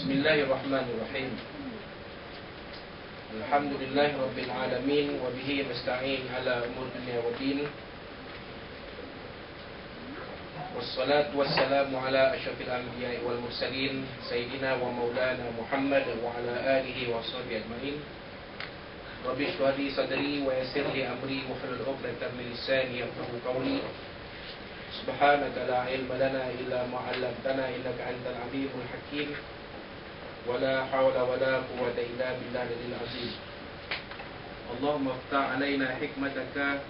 Bismillahirrahmanirrahim. Alhamdulillahirabbil alamin wa bihi nasta'in ala umur dunya waddin. Wassalatu wassalamu ala asyrafil anbiya'i wal mursalin sayyidina wa maulana Muhammad wa ala alihi wa sahbihi ajmain. Rabbi shrah li sadri wa yassir li amri wahlul 'uqdatam min lisani yafqahu qawli. Subhanaka la ilma lana illa ma 'allamtana innaka antal 'alimul hakim. Wala hawla wala quwwata illa billahil azim. Allahumma iftah 'alaina hikmataka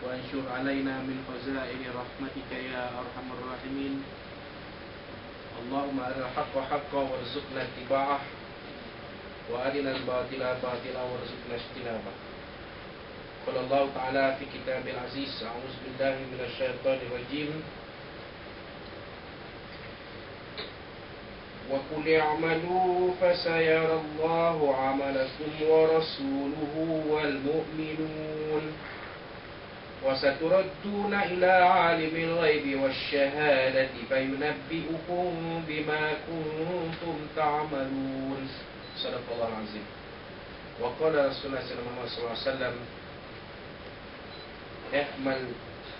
wa anshur 'alaina min khazaini rahmatika ya arhamar rahimin. Allahumma arina al-haqqa haqqan warzuqna ittiba'ah wa arina al-batila batila warzuqna ijtinabah. Qala Allah ta'ala fi kitabil aziz, a'udzu billahi minasy syaithanir rajim. Wa qul i'malu fasayara Allahu 'amalakum wa rasuluhu wal mu'minun wa saturadduna ila 'alimil ghaibi wasyahadati fayunabbi'ukum bima kuntum ta'malun. Shadaqallahul azim. Wa qala Rasulullah sallallahu alaihi wasallam, "I'mal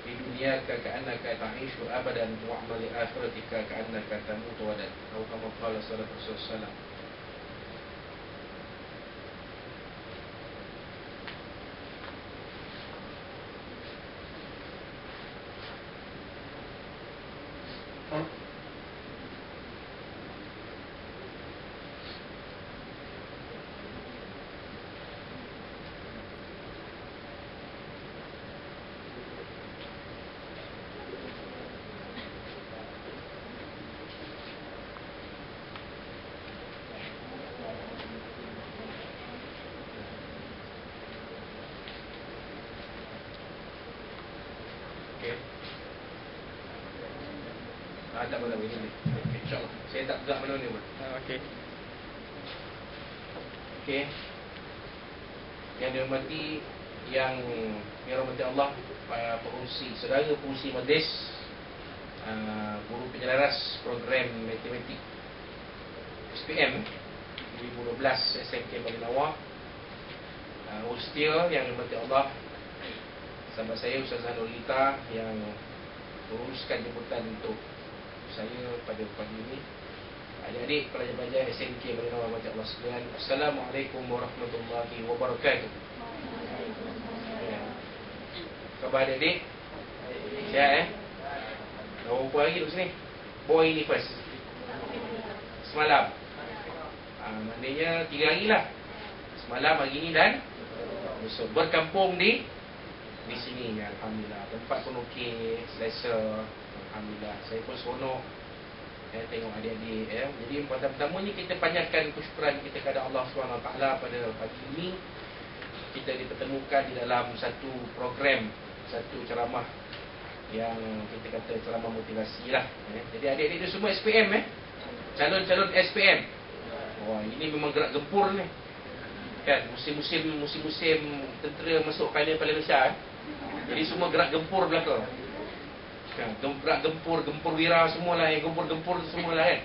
di dunyaka ka'annaka ta'ishu abadan wa amal li akhiratika ka'annaka tamutu wadan." Atau kama qala sallallahu alaihi wasallam. Tak mana ini ni. InsyaAllah. Saya tak pegang mana ni pun. Okey. Okey. Yang dihormati, yang dirahmati Allah, pengurusi, saudara pengurusi majlis, guru penyelaras program matematik SPM 2012 SMK Malinawar, hostia yang dirahmati Allah, sahabat saya Ustazah Nurlita yang menguruskan jemputan untuk saya pada pagi ini, adik-adik pelajar-pelajar SMK Malinawar Majlis Allah sekalian, Assalamualaikum warahmatullahi wabarakatuh. Khabar adik-adik? Sihat berapa hari duduk sini? Boy ni first semalam, maknanya 3 hari lah. Semalam, hari ni dan besok berkampung di sini. Alhamdulillah, tempat pun okey, selesa. Alhamdulillah, saya pun seronok tengok adik-adik. Jadi pertama-tama ni kita panjatkan kesyukuran kita kepada Allah SWT pada pagi ini. Kita dipertemukan di dalam satu program, satu ceramah yang kita kata ceramah motivasi lah. Jadi adik-adik itu semua SPM, calon-calon SPM. Wah, ini memang gerak gempur ni kan, musim-musim tentera masuk final besar. Jadi semua gerak gempur belaka. Gerak gempur wira semualah, yang gempur semualah kan.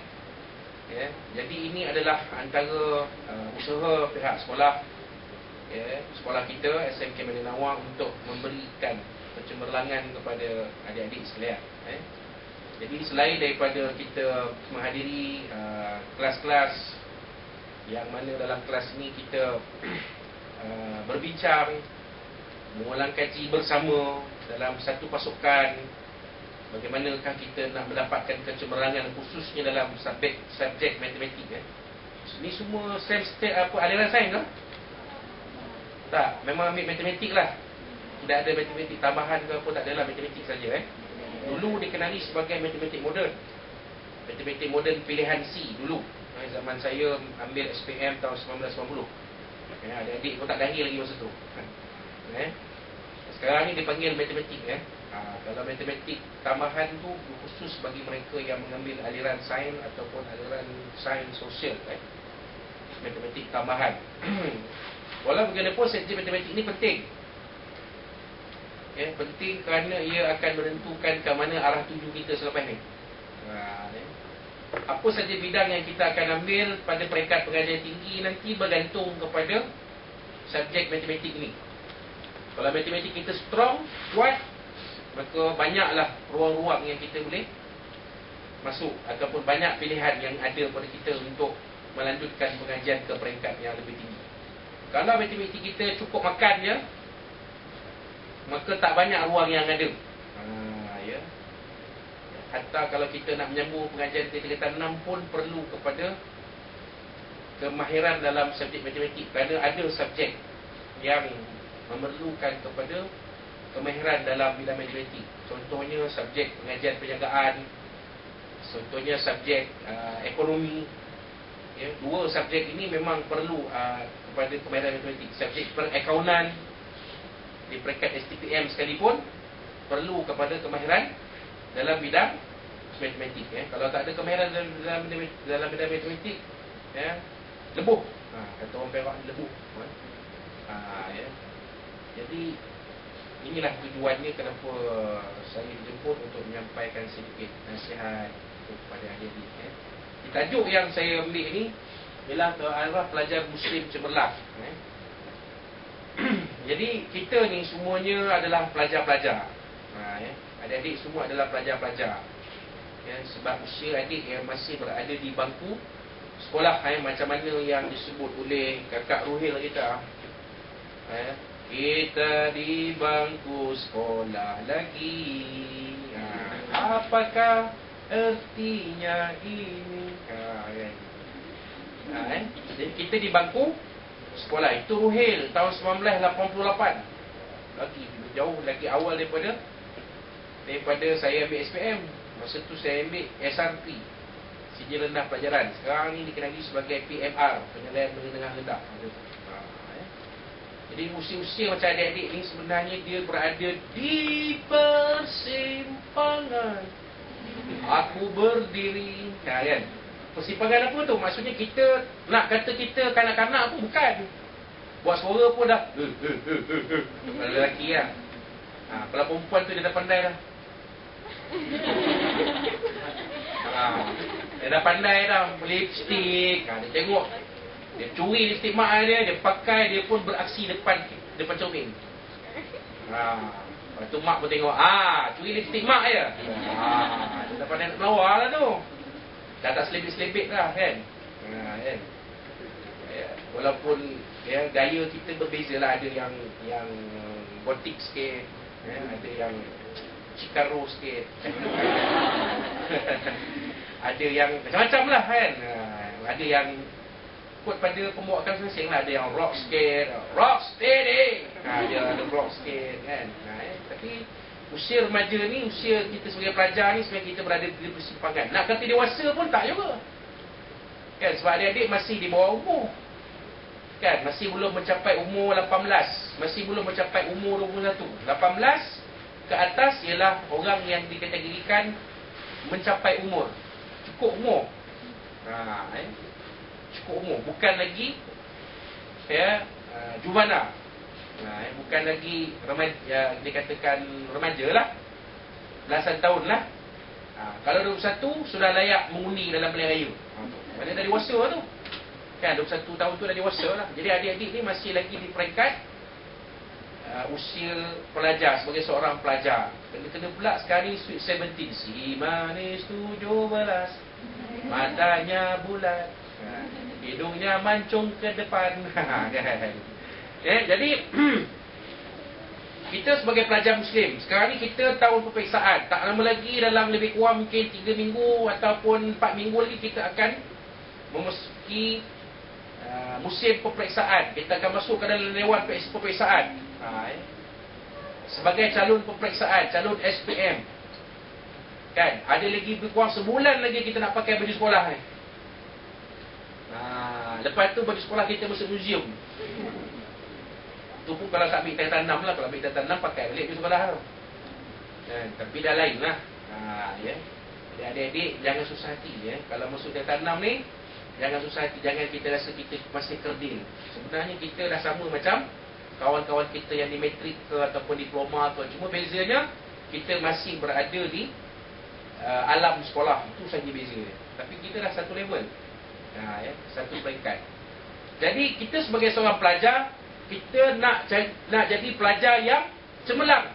Jadi ini adalah antara usaha pihak sekolah, sekolah kita SMK Malinawar untuk memberikan pencemerlangan kepada adik-adik sekalian. Jadi selain daripada kita menghadiri kelas-kelas yang mana dalam kelas ini kita berbincang, mengulang kaji bersama dalam satu pasukan, bagaimanakah kita nak mendapatkan kecemerlangan khususnya dalam subjek matematik. Ini semua aliran sains ke? Tak, memang ambil matematik lah. Tidak ada matematik tambahan ke apa, tak adalah, matematik saja. Dulu dikenali sebagai matematik moden. Matematik moden pilihan C dulu. Zaman saya ambil SPM tahun 1990. Adik-adik pun tak lahir lagi masa tu. Sekarang ni dipanggil matematik. Kalau matematik tambahan tu khusus bagi mereka yang mengambil aliran sains ataupun aliran sains sosial. Matematik tambahan. Walau bagaimanapun subjek matematik ini penting. Penting kerana ia akan menentukan ke mana arah tuju kita selepas ni. apa saja bidang yang kita akan ambil pada peringkat pengajian tinggi nanti bergantung kepada subjek matematik ni. Kalau matematik kita strong, kuat, maka banyaklah ruang-ruang yang kita boleh masuk, ataupun banyak pilihan yang ada pada kita untuk melanjutkan pengajian ke peringkat yang lebih tinggi. Kalau matematik kita cukup makan je, maka tak banyak ruang yang ada. Ya. Hatta kalau kita nak menyambung pengajian tingkatan 6 pun perlu kepada kemahiran dalam subjek matematik, kerana ada subjek yang memerlukan kepada kemahiran dalam bidang matematik. Contohnya subjek pengajian perniagaan, contohnya subjek ekonomi. Ya, dua subjek ini memang perlu kepada kemahiran matematik. Subjek perakaunan di peringkat STPM sekalipun perlu kepada kemahiran dalam bidang matematik. Ya. Kalau tak ada kemahiran dalam bidang matematik, ya, lebuh. Kata orang Perak, lebuh. Ya. Jadi inilah tujuannya kenapa saya dijemput untuk menyampaikan sedikit nasihat kepada adik-adik. Ya. Tajuk yang saya ambil ini ialah ke arah pelajar Muslim cemerlang. Ya. Jadi kita ni semuanya adalah pelajar-pelajar. Ya. Adik-adik semua adalah pelajar-pelajar. Ya, sebab usia adik yang masih berada di bangku sekolah, macam mana yang disebut oleh kakak Ruhil kita. Ya. Kita di bangku sekolah lagi. Apakah ertinya ini? Jadi kita di bangku sekolah. Itu Ruhil tahun 1988. Lagi jauh lagi awal daripada saya ambil SPM. Masa tu saya ambil SRP, Sijil Rendah Pelajaran. Sekarang ni dikenali sebagai PMR, Penilaian Menengah Rendah. Jadi usia-usia macam adik-adik ni sebenarnya dia berada di persimpangan. Aku berdiri. Kan? Persimpangan apa tu? Maksudnya kita nak kata kita kanak-kanak pun bukan. Buat suara pun dah kalau lelaki lah. Kalau perempuan tu dia dah pandai dah. Dia dah pandai dah. Lipstick. Dia tengok, dia curi lipstick mak dia, dia pakai, dia pun beraksi depan cermin. Lepas tu mak pun tengok, curi lipstick mak je. Dia dah pandai nak melawar lah tu. Dah tak selebit-selebit dah kan. Kan? Walaupun gaya kita berbeza lah. Ada yang gotik sikit, ada yang Cikaro sikit. Ada yang macam-macam lah kan. Ada yang ikut pada pembawakan masing-masing lah. Ada yang rock sikit, rock steady. Dia ada rock sikit kan. Tapi usia remaja ni, usia kita sebagai pelajar ni, sebenarnya kita berada di persimpangan. Nak kata dewasa pun tak juga kan, sebab adik-adik masih di bawah umur kan, masih belum mencapai umur 18, masih belum mencapai umur 21. 18 ke atas ialah orang yang dikategorikan mencapai umur, cukup umur. Cukup umur, bukan lagi juvana. Bukan lagi remaja, dikatakan remaja lah, belasan tahun lah. Kalau 21 sudah layak mengundi dalam pilihan raya. Maksudnya dah dewasa tu kan, 21 tahun tu dah dewasa lah. Jadi adik-adik ni masih lagi di peringkat usia pelajar, sebagai seorang pelajar. Kena pula sekarang ni sweet 17. Si manis 17, matanya bulat, hidungnya mancung ke depan. Kan? Jadi kita sebagai pelajar Muslim, sekarang ni kita tahun peperiksaan. Tak lama lagi, dalam lebih kurang mungkin 3 minggu ataupun 4 minggu lagi, kita akan memasuki musim peperiksaan. Kita akan masuk ke dalam dewan peperiksaan. Sebagai calon peperiksaan, calon SPM kan, ada lagi lebih kurang sebulan lagi kita nak pakai baju sekolah ni. Lepas tu baju sekolah kita masuk museum. Tu pun kalau tak ambil tingkatan 6 lah. Kalau ambil tingkatan 6 pakai balik baju sekolah tu. Tapi dah lain lah. Ya. Jadi adik-adik jangan susah hati ya. Kalau masuk tingkatan 6 ni, jangan susah hati. Jangan kita rasa kita masih kerdil. Sebenarnya kita dah sama macam kawan-kawan kita yang di matrik ke ataupun diploma ke. Cuma bezanya kita masih berada di alam sekolah. Itu saja bezanya. Tapi kita dah satu level. Satu peringkat. Jadi kita sebagai seorang pelajar, kita nak jadi pelajar yang cemerlang.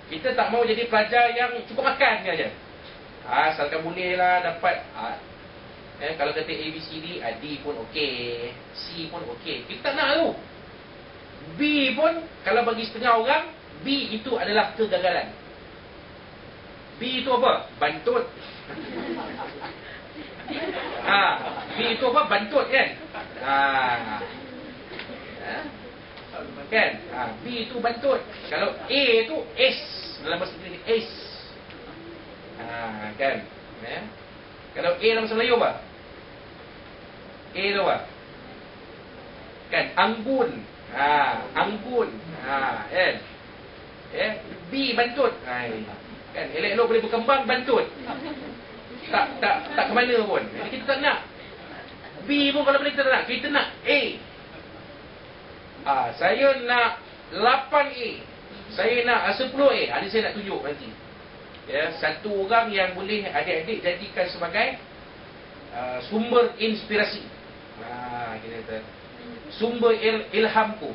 Kita tak mau jadi pelajar yang cukup makan aja. Asalkan bolehlah dapat kalau kata ABCD, D pun okey, C pun okey. Kita tak nak tu. B pun kalau bagi setengah orang, B itu adalah kegagalan. B itu apa? Bantut. B itu apa? Bantut kan? Kan? B itu bantut. Kalau A itu S. Dalam bahasa Inggeris S. Kan? Kalau A dalam bahasa Melayu apa? A itu apa? Kan? Anggun. Anggun. Kan? B bantut. Kan? Elok-elok boleh berkembang bantut. Tak ke mana pun. Jadi kita tak nak. B pun kalau boleh kita tak nak. Kita nak A. Saya nak 8A. Saya nak 10A. Ada saya nak tunjuk nanti. Satu orang yang boleh adik-adik jadikan sebagai sumber inspirasi. Kita kata sumber ilhamku.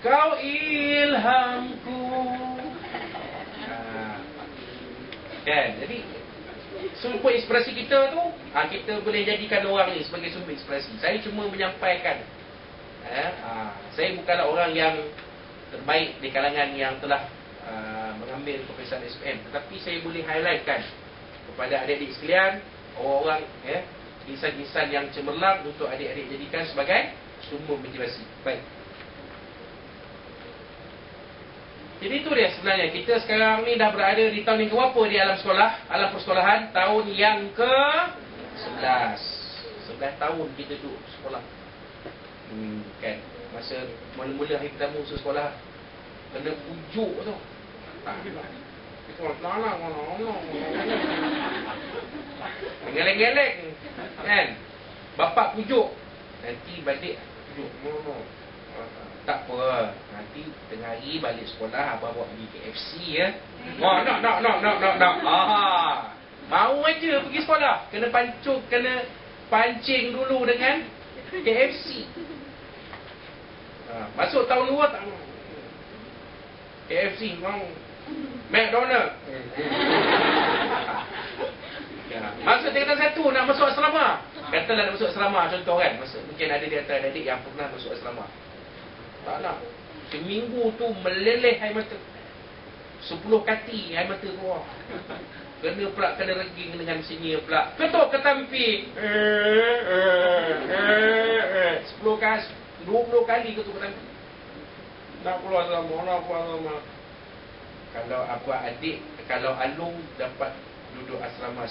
Kau ilhamku. Kan? Jadi sumber inspirasi kita tu, kita boleh jadikan orang ni sebagai sumber inspirasi. Saya cuma menyampaikan. Saya bukanlah orang yang terbaik di kalangan yang telah mengambil peperiksaan SPM, tetapi saya boleh highlightkan kepada adik-adik sekalian, orang-orang insan-insan yang cemerlang untuk adik-adik jadikan sebagai sumber motivasi. Baik. Jadi itu dia sebenarnya. Kita sekarang ni dah berada di tahun yang ke-berapa di alam sekolah, alam persekolahan? Tahun yang ke-11. 11 tahun kita duduk sekolah. Kan? Masa mula-mula hari pertama usaha sekolah, kena pujuk tu. Geleng-geleng. Kan? Bapak pujuk. Nanti balik pujuk. Tak apa. Nanti tengah hari balik sekolah, abang bawa pergi KFC ya. Nak. Mau aja pergi sekolah. Kena pancing dulu dengan KFC. Masuk tahun 2 tak mau. KFC mau. McDonald. Masuk tingkatan 1 nak masuk asrama. Katalah nak masuk asrama contoh kan. Mungkin ada di antara adik yang pernah masuk asrama. Tak nak. Seminggu tu meleleh air mata. 10 kati air mata keluar. Kena reging dengan senior pula. Ketuk ke tampi. 10 kali, 20 kali ketuk ke tampi. Nak keluar sama. Kalau abang adik, kalau Alung dapat duduk asrama